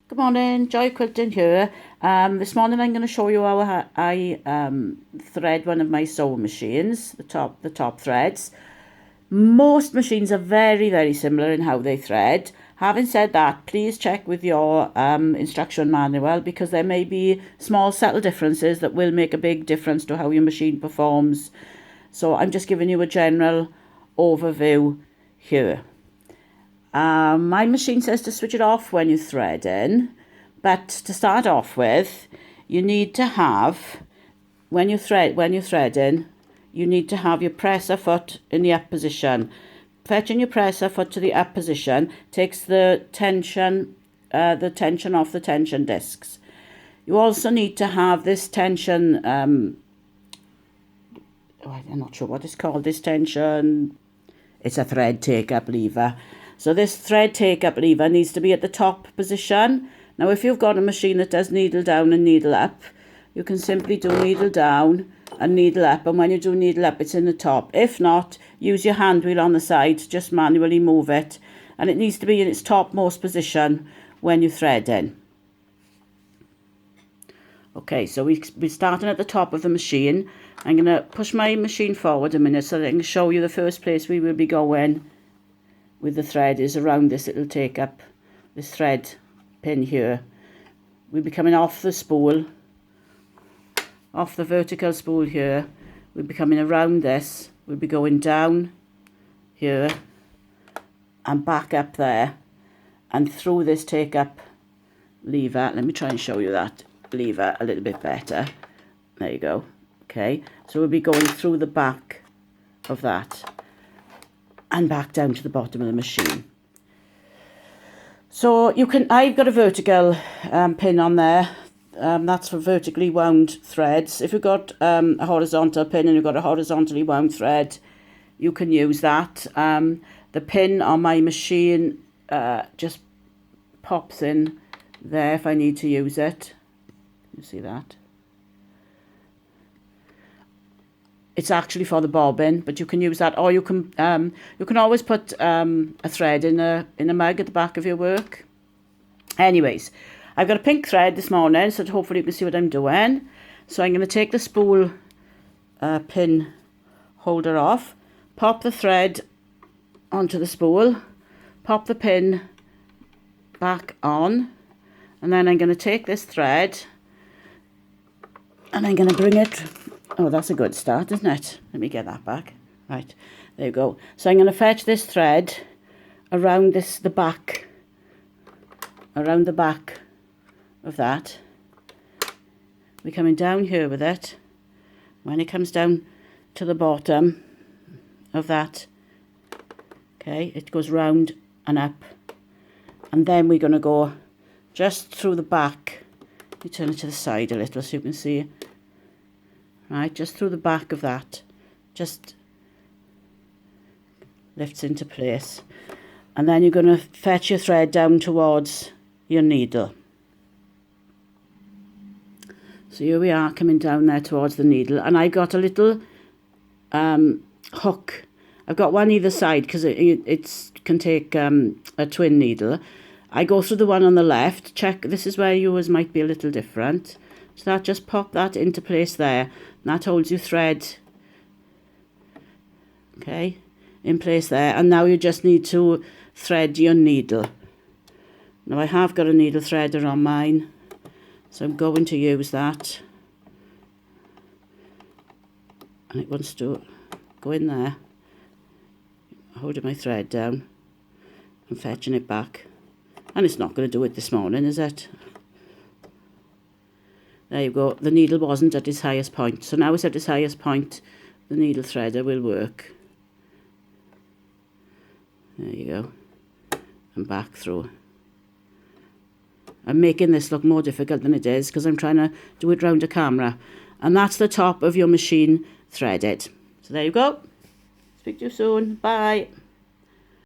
Good morning, Joy Quilting here. This morning I'm going to show you how I thread one of my sewing machines, the top threads. Most machines are very similar in how they thread. Having said that, please check with your instruction manual because there may be small subtle differences that will make a big difference to how your machine performs. So I'm just giving you a general overview here. My machine says to switch it off when you're threading, but to start off with, you need to have, when you're threading, you need to have your presser foot in the up position. Fetching your presser foot to the up position takes the tension off the tension discs. You also need to have this tension, I'm not sure what it's called, this tension, it's a thread take-up lever. So this thread take-up lever needs to be at the top position. Now if you've got a machine that does needle down and needle up, you can simply do needle down and needle up, and when you do needle up it's in the top. If not, use your hand wheel on the side, just manually move it, and it needs to be in its topmost position when you're threading. Okay, so we're starting at the top of the machine. I'm going to push my machine forward a minute so that I can show you the first place we will be going with the thread is around this little take-up, this thread pin here. We'll be coming off the spool, off the vertical spool here. We'll be coming around this. We'll be going down here and back up there and through this take-up lever. Let me try and show you that lever a little bit better. There you go. Okay, so we'll be going through the back of that and back down to the bottom of the machine. So I've got a vertical pin on there. That's for vertically wound threads. If you've got a horizontal pin and you've got a horizontally wound thread, you can use that. The pin on my machine just pops in there if I need to use it. You see that? It's actually for the bobbin, but you can use that, or you can always put a thread in a mug at the back of your work. Anyways, I've got a pink thread this morning, so hopefully you can see what I'm doing. So I'm going to take the spool pin holder off, pop the thread onto the spool, pop the pin back on, and then I'm going to take this thread and I'm going to bring it. Oh, that's a good start, isn't it? Let me get that back. Right, there you go. So I'm going to fetch this thread around the back of that. We're coming down here with it. When it comes down to the bottom of that, okay, it goes round and up. And then we're going to go just through the back. Let me turn it to the side a little so you can see. Right, just through the back of that, just lifts into place. And then you're going to fetch your thread down towards your needle. So here we are coming down there towards the needle, and I got a little hook. I've got one either side because it can take a twin needle. I go through the one on the left. Check, this is where yours might be a little different. So that, just pop that into place there. And that holds your thread, okay, in place there. And now you just need to thread your needle. Now I have got a needle threader on mine, so I'm going to use that. And it wants to go in there, holding my thread down and fetching it back. And it's not going to do it this morning, is it? There you go. The needle wasn't at its highest point. So now it's at its highest point. The needle threader will work. There you go. And back through. I'm making this look more difficult than it is because I'm trying to do it round a camera. And that's the top of your machine threaded. So there you go. Speak to you soon. Bye.